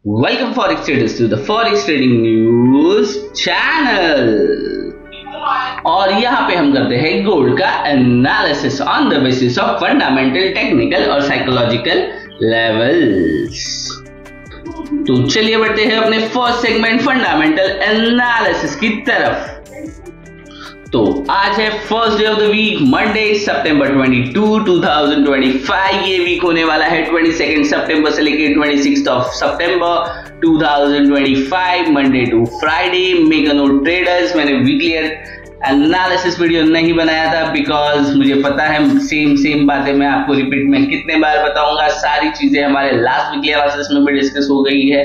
Welcome Forex Traders to the Forex Trading News channel। और यहाँ पे हम करते हैं गोल्ड का analysis on the basis of fundamental, technical और साइकोलॉजिकल लेवल्स। तो चलिए बढ़ते हैं अपने फर्स्ट सेगमेंट फंडामेंटल एनालिसिस की तरफ। तो आज है first day of the week, Monday सितंबर 22, 2025। ये वीक होने वाला है 22 सितंबर से लेकर 26 सितंबर 2025, Monday to Friday. Make a note traders, मैंने वीकली एनालिसिस वीडियो नहीं बनाया था बिकॉज मुझे पता है सेम बातें मैं आपको रिपीट में कितने बार बताऊंगा। सारी चीजें हमारे लास्ट वीकली एनालिसिस में भी डिस्कस हो गई है,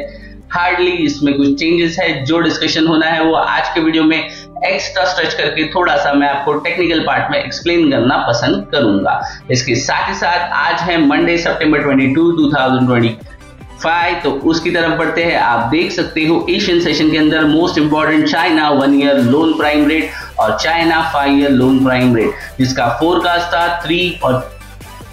हार्डली इसमें कुछ चेंजेस है। जो डिस्कशन होना है वो आज के वीडियो में एक्स्ट्रा स्ट्रेच करके थोड़ा सा मैं आपको टेक्निकल पार्ट में एक्सप्लेन करना पसंद करूंगा। इसके साथ ही साथ आज है मंडे सितंबर 22, 2025। तो उसकी तरफ बढ़ते हैं। आप देख सकते हो एशियन सेशन के अंदर most important China 1 year loan prime rate और China 5 year loan prime rate, जिसका फोरकास्ट था 3 और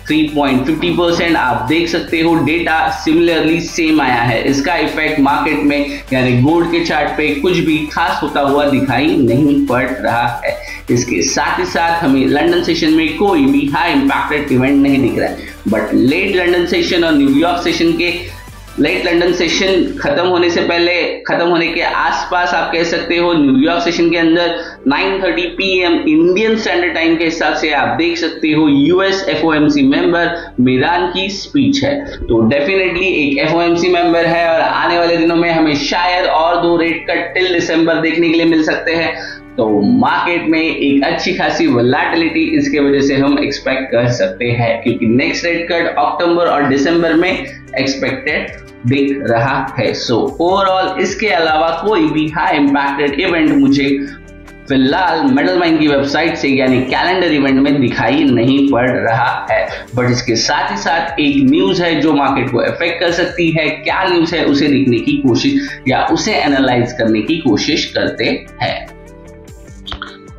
3.50%। आप देख सकते हो डेटा सिमिलरली सेम आया है। इसका इफेक्ट मार्केट में यानी गोल्ड के चार्ट पे कुछ भी खास होता हुआ दिखाई नहीं पड़ रहा है। इसके साथ ही साथ हमें लंदन सेशन में कोई भी हाई इंपैक्टेड इवेंट नहीं दिख रहा है। बट लेट लंदन सेशन और न्यूयॉर्क सेशन के लेट लंदन सेशन खत्म होने से पहले, खत्म होने के आसपास आप कह सकते हो, न्यूयॉर्क सेशन के अंदर 9:30 PM इंडियन स्टैंडर्ड टाइम के हिसाब से आप देख सकते हो यूएस FOMC मेंबर मिरान की स्पीच है। तो डेफिनेटली एक FOMC मेंबर है और आने वाले दिनों में हमें शायद और 2 रेट कट टिल दिसंबर देखने के लिए मिल सकते हैं। तो मार्केट में एक अच्छी खासी वोलेटिलिटी इसके वजह से हम एक्सपेक्ट कर सकते हैं, क्योंकि नेक्स्ट रेट कट अक्टूबर और दिसंबर में एक्सपेक्टेड दिख रहा है। सो ओवरऑल इसके अलावा कोई भी हाई इंपैक्टेड इवेंट मुझे फिलहाल मेटल माइन की वेबसाइट से यानी कैलेंडर इवेंट में दिखाई नहीं पड़ रहा है। बट इसके साथ ही साथ एक न्यूज है जो मार्केट को अफेक्ट कर सकती है। क्या न्यूज है उसे देखने की कोशिश या उसे एनालाइज करने की कोशिश करते हैं।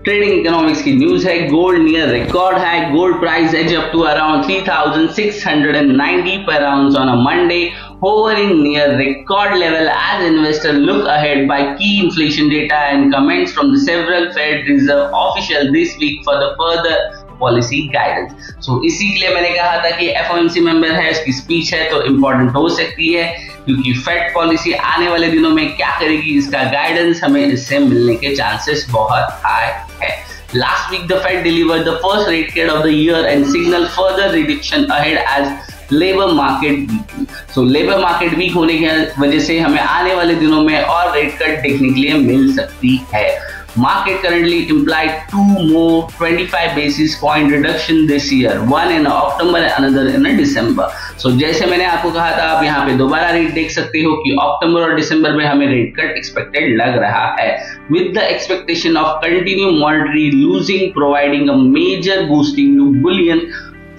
ट्रेडिंग इकोनॉमिक्स की न्यूज है। गोल्ड नियर रिकॉर्ड है। Gold price edges up to around 3690 per ounce on a Monday, hovering near record level as investors look ahead by key inflation data and comments from the several Fed Reserve officials this week for the further policy guidance. So इसी के लिए मैंने कहा था कि FOMC member है, उसकी speech है तो इंपॉर्टेंट हो सकती है, क्योंकि फेड पॉलिसी आने वाले दिनों में क्या करेगी इसका गाइडेंस हमें इससे मिलने के चांसेस बहुत हाई है। Last week the Fed delivered the first rate cut of the year and signaled further reduction ahead as labour market weak. So labour market weak होने की वजह से हमें आने वाले दिनों में और रेट कट देखने के लिए मिल सकती है। Market currently implied 2 more 25 basis point reduction this year, one in October and another in December. So जैसे मैंने आपको कहा था, आप यहाँ पे दोबारा रेट देख सकते हो कि अक्टूबर और दिसंबर में हमें रेट कट एक्सपेक्टेड लग रहा है, with the expectation of continued monetary loosening providing a major boosting to bullion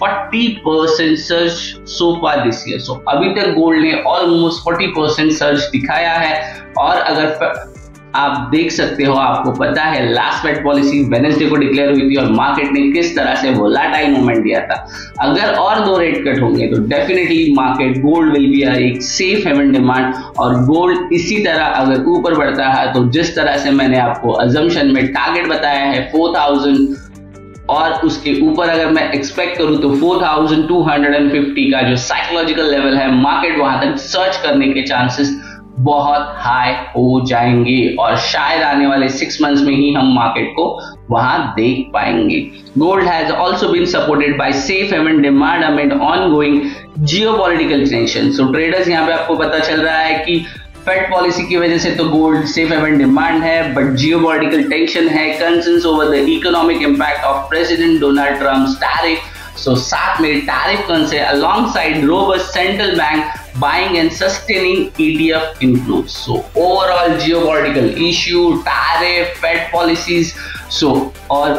40% surge so far this year. So अभी तक गोल्ड ने ऑलमोस्ट 40% सर्ज दिखाया है। और अगर आप देख सकते हो, आपको पता है लास्ट फेड पॉलिसी वेडनेसडे को डिक्लेयर हुई थी और मार्केट ने किस तरह से वोलेटाइल मूवमेंट दिया था। अगर और 2 रेट कट होंगे तो definitely market gold will B एक सेफ हेवन डिमांड। और गोल्ड इसी तरह अगर ऊपर बढ़ता है तो जिस तरह से मैंने आपको अजम्पशन में टारगेट बताया है 4000 और उसके ऊपर अगर मैं एक्सपेक्ट करूं तो 4250 का जो साइकोलॉजिकल लेवल है, मार्केट वहां तक सर्च करने के चांसेस बहुत हाई हो जाएंगे और शायद आने वाले 6 मंथ्स में ही हम मार्केट को वहां देख पाएंगे। Gold has also been supported by safe haven demand amid ongoing geopolitical tension. So traders यहाँ पे आपको पता चल रहा है कि फेड पॉलिसी की वजह से तो गोल्ड सेफ हेवन डिमांड है, बट जियोपॉलिटिकल टेंशन है, concerns over the economic impact of president Donald Trump's tariff. So साथ में टैरिफ कंसर्न से alongside robust central bank buying and sustaining ETF inflows. So overall geopolitical issue, tariff, Fed policies, so और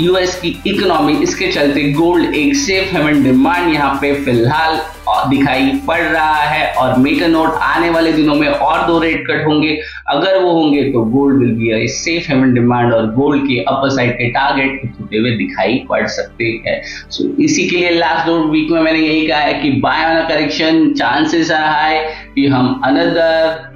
US की economy, इसके चलते gold एक safe haven demand यहाँ पे फिलहाल दिखाई पड़ रहा है। और मेक अ नोट, आने वाले दिनों में और 2 रेट कट होंगे। अगर वो होंगे तो gold will be a safe haven demand और गोल्ड के अपर साइड के टारगेट होते हुए दिखाई पड़ सकते हैं। सो इसी के लिए लास्ट 2 वीक में मैंने यही कहा है कि buy on a correction chances are high कि हम अनदर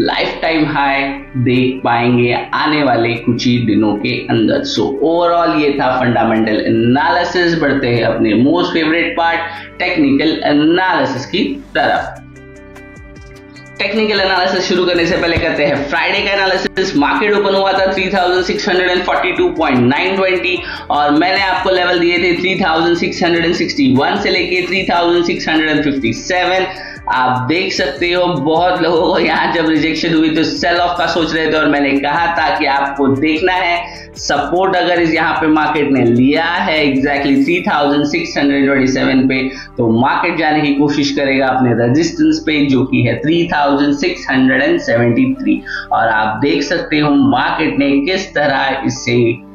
लाइफ टाइम हाई देख पाएंगे आने वाले कुछ ही दिनों के अंदर। सो ओवरऑल ये था फंडामेंटल एनालिसिस। बढ़ते हैं अपने most favourite part technical analysis की तरफ। टेक्निकल एनालिसिस शुरू करने से पहले करते हैं फ्राइडे का एनालिसिस। मार्केट ओपन हुआ था 3642.920 और मैंने आपको लेवल दिए थे 3661 से लेके 3657। आप देख सकते हो बहुत लोगों को यहाँ जब रिजेक्शन हुई तो सेल ऑफ का सोच रहे थे और मैंने कहा था कि आपको देखना है सपोर्ट अगर इस यहाँ पे मार्केट ने लिया है एग्जैक्टली 3627 पे तो मार्केट जाने की कोशिश करेगा अपने रेजिस्टेंस पे जो कि है 3673 और आप देख सकते हो मार्केट ने किस तरह इसे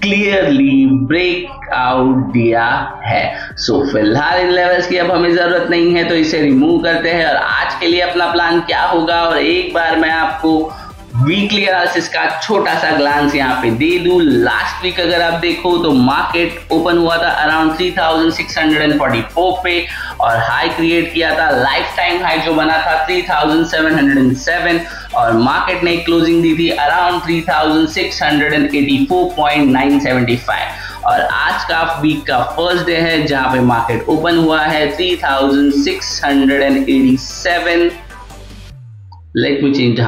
क्लियरली ब्रेक आउट दिया है। सो फिलहाल इन लेवल्स की अब हमें जरूरत नहीं है तो इसे रिमूव करते हैं और आज के लिए अपना प्लान क्या होगा और एक बार मैं आपको वीकली एनालिसिस का छोटा सा ग्लांस यहाँ पे दे दूं। लास्ट वीक अगर आप देखो तो मार्केट ओपन हुआ था अराउंड 3644 पे और हाई क्रिएट किया था, लाइफ टाइम हाई जो बना था 3707 और मार्केट ने क्लोजिंग दी थी अराउंड 3684.975 और आज का वीक का फर्स्ट डे है जहां पे मार्केट ओपन हुआ है 3687 लेट मी चेंज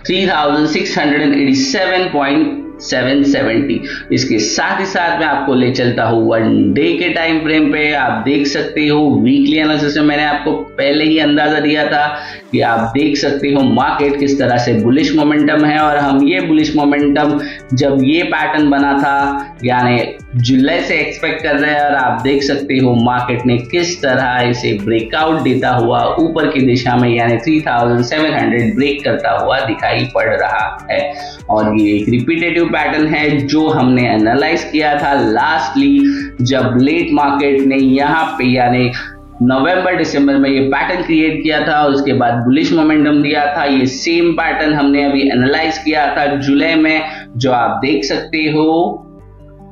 3687.770। इसके साथ ही साथ मैं आपको ले चलता हूँ 1 डे के टाइम फ्रेम पे। आप देख सकते हो वीकली एनालिसिस में मैंने आपको पहले ही अंदाजा दिया था कि आप देख सकते हो मार्केट किस तरह से बुलिश मोमेंटम है और हम ये बुलिश मोमेंटम जब ये पैटर्न बना था यानी जुलाई से एक्सपेक्ट कर रहे हैं और आप देख सकते हो मार्केट ने किस तरह इसे ब्रेकआउट देता हुआ ऊपर की दिशा में यानी 3700 ब्रेक करता हुआ दिखाई पड़ रहा है और ये एक रिपीटेटिव पैटर्न है जो हमने एनालाइज किया था लास्टली जब लेट मार्केट ने यहाँ पे यानी नवंबर दिसंबर में ये पैटर्न क्रिएट किया था और उसके बाद बुलिश मोमेंटम दिया था। ये सेम पैटर्न हमने अभी एनालाइज किया था जुलाई में जो आप देख सकते हो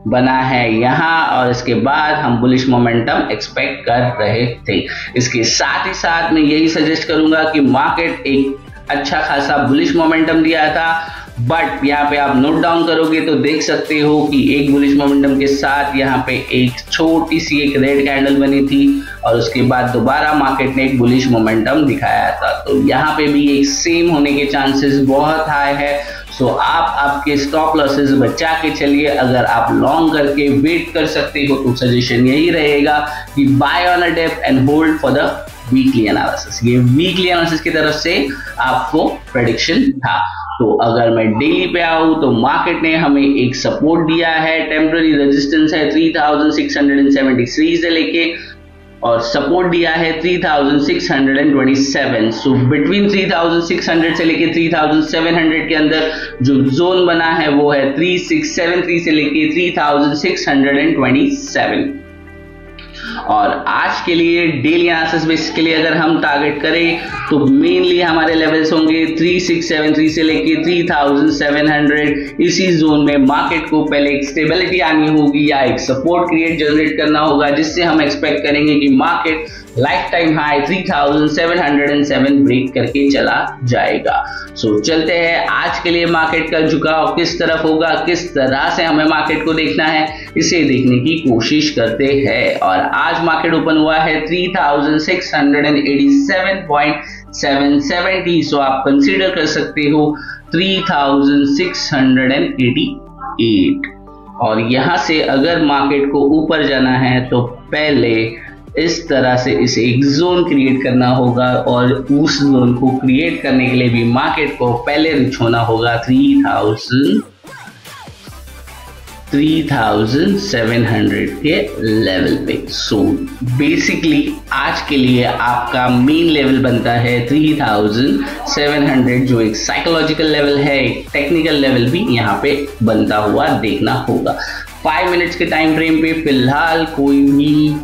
बना है यहाँ और इसके बाद हम बुलिश मोमेंटम एक्सपेक्ट कर रहे थे। इसके साथ ही साथ मैं यही सजेस्ट करूंगा कि मार्केट एक अच्छा खासा बुलिश मोमेंटम दिया था बट यहाँ पे आप नोट डाउन करोगे तो देख सकते हो कि एक बुलिश मोमेंटम के साथ यहाँ पे एक छोटी सी एक रेड कैंडल बनी थी और उसके बाद दोबारा मार्केट ने एक बुलिश मोमेंटम दिखाया था। तो यहाँ पे भी एक सेम होने के चांसेस बहुत हाई है। सो आप आपके स्टॉप लॉसेस बचा के चलिए। अगर आप लॉन्ग करके वेट कर सकते हो तो सजेशन यही रहेगा कि buy on a dip and hold for the weekly analysis. ये वीकली एनालिसिस की तरफ से आपको प्रेडिक्शन था। तो अगर मैं डेली पे आऊं तो मार्केट ने हमें एक सपोर्ट दिया है, टेम्पररी रेजिस्टेंस है 3673 से लेके और सपोर्ट दिया है 3627। सो बिटवीन 3600 से लेके 3700 के अंदर जो जोन बना है वो है 3673 से लेके 3627 और आज के लिए डेली एनालिसिस बेसिस के लिए अगर हम टारगेट करें तो मेनली हमारे लेवल्स होंगे 3673 से लेके 3700। इसी जोन में मार्केट को पहले एक स्टेबिलिटी आनी होगी या एक सपोर्ट क्रिएट जनरेट करना होगा जिससे हम एक्सपेक्ट करेंगे कि market lifetime high 3707 break करके चला जाएगा। सो चलते हैं आज के लिए मार्केट का झुकाव किस तरफ होगा, किस तरह से हमें मार्केट को देखना है इसे देखने की कोशिश करते हैं। और आज मार्केट ओपन हुआ है 3687.770। सो आप कंसीडर कर सकते हो 3688 और यहां से अगर मार्केट को ऊपर जाना है तो पहले इस तरह से इसे एक जोन क्रिएट करना होगा और उस जोन को क्रिएट करने के लिए भी मार्केट को पहले रीच होना होगा 3700 के लेवल पे। सो बेसिकली आज के लिए आपका मेन लेवल बनता है 3700 जो एक साइकोलॉजिकल लेवल है, एक टेक्निकल लेवल भी यहाँ पे बनता हुआ देखना होगा। 5 मिनट्स के टाइम फ्रेम पे फिलहाल कोई भी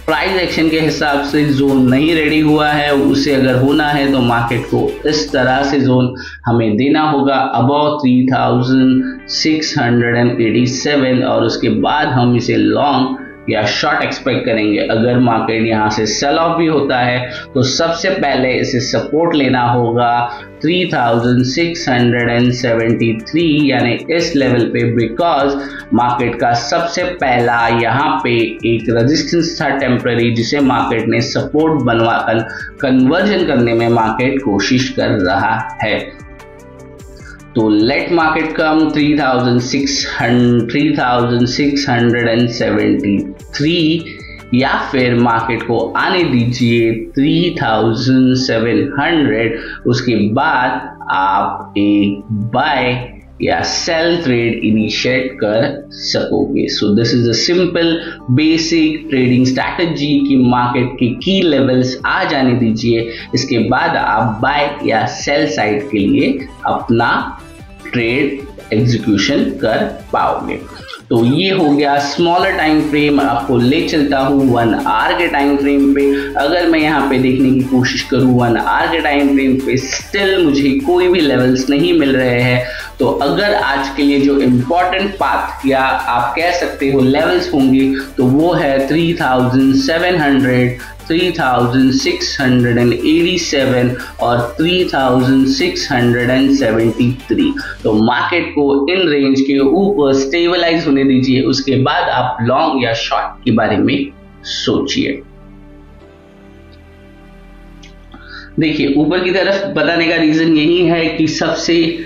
प्राइस एक्शन के हिसाब से जोन नहीं रेडी हुआ है, उसे अगर होना है तो मार्केट को इस तरह से जोन हमें देना होगा अबव 3687 और उसके बाद हम इसे लॉन्ग या शॉर्ट एक्सपेक्ट करेंगे। अगर मार्केट यहाँ से सेल ऑफ भी होता है तो सबसे पहले इसे सपोर्ट लेना होगा 3673 यानी इस लेवल पे, बिकॉज मार्केट का सबसे पहला यहाँ पे एक रेजिस्टेंस था टेम्पररी, जिसे मार्केट ने सपोर्ट बनवा कन्वर्जन करने में मार्केट कोशिश कर रहा है। तो लेट मार्केट कम 3673 या फिर मार्केट को आने दीजिए 3700, उसके बाद आप एक बाय या सेल ट्रेड इनिशिएट कर सकोगे। So this is a simple basic trading strategy कि मार्केट के की लेवल्स आ जाने दीजिए, इसके बाद आप बाय या सेल साइड के लिए अपना ट्रेड एग्जीक्यूशन कर पाओगे। तो ये हो गया स्मॉलर टाइम फ्रेम। आपको ले चलता हूँ 1 आवर के टाइम फ्रेम पे। अगर मैं यहाँ पे देखने की कोशिश करूँ 1 आवर के टाइम फ्रेम पे, स्टिल मुझे कोई भी लेवल्स नहीं मिल रहे हैं। तो अगर आज के लिए जो इम्पोर्टेंट पाथ या आप कह सकते हो लेवल्स होंगे तो वो है 3700, 3687 और 3673। तो मार्केट को इन रेंज के ऊपर स्टेबलाइज होने दीजिए, उसके बाद आप लॉन्ग या शॉर्ट के बारे में सोचिए। देखिए, ऊपर की तरफ बताने का रीजन यही है कि सबसे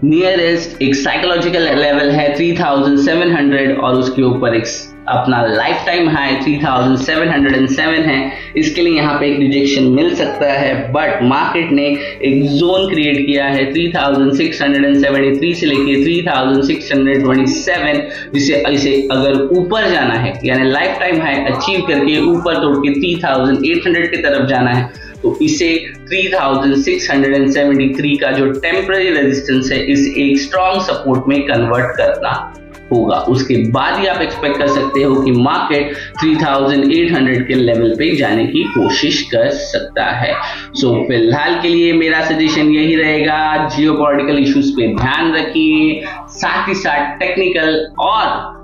नियरेस्ट एक साइकोलॉजिकल लेवल है 3700 और उसके ऊपर एक अपना लाइफ टाइम हाई 3707 है। इसके लिए यहाँ पे एक रिजेक्शन मिल सकता है, बट मार्केट ने एक जोन क्रिएट किया है 3673 से लेके 3627, जिसे इसे अगर ऊपर जाना है यानी लाइफ टाइम हाई अचीव करके ऊपर तोड़ के 3800 की तरफ जाना है, तो इसे 3673 का जो टेम्पररी रेजिस्टेंस है इसे एक स्ट्रॉन्ग सपोर्ट में कन्वर्ट करना होगा। उसके बाद ही आप एक्सपेक्ट कर सकते हो कि मार्केट 3800 के लेवल पे जाने की कोशिश कर सकता है। सो फिलहाल के लिए मेरा सजेशन यही रहेगा, जियोपॉलिटिकल इश्यूज पे ध्यान रखिए, साथ ही साथ टेक्निकल और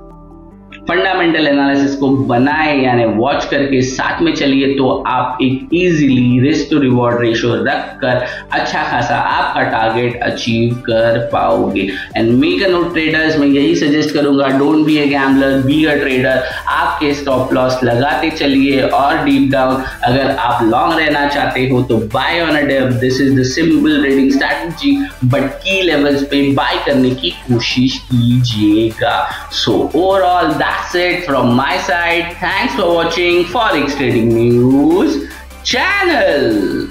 फंडामेंटल एनालिसिस को बनाए यानी वॉच करके साथ में चलिए, तो आप एक easily risk to reward ratio रखकर अच्छा खासा आपका टारगेट अचीव कर पाओगे। And make a note traders, मैं यही सजेस्ट करूंगा, don't be a gambler, be a trader. आपके स्टॉप लॉस लगाते चलिए और डीप डाउन अगर आप लॉन्ग रहना चाहते हो तो buy on a dip. This is the simple trading strategy, but key levels पे बाय करने की कोशिश कीजिएगा। So overall that's it from my side. Thanks for watching Forex Trading News channel.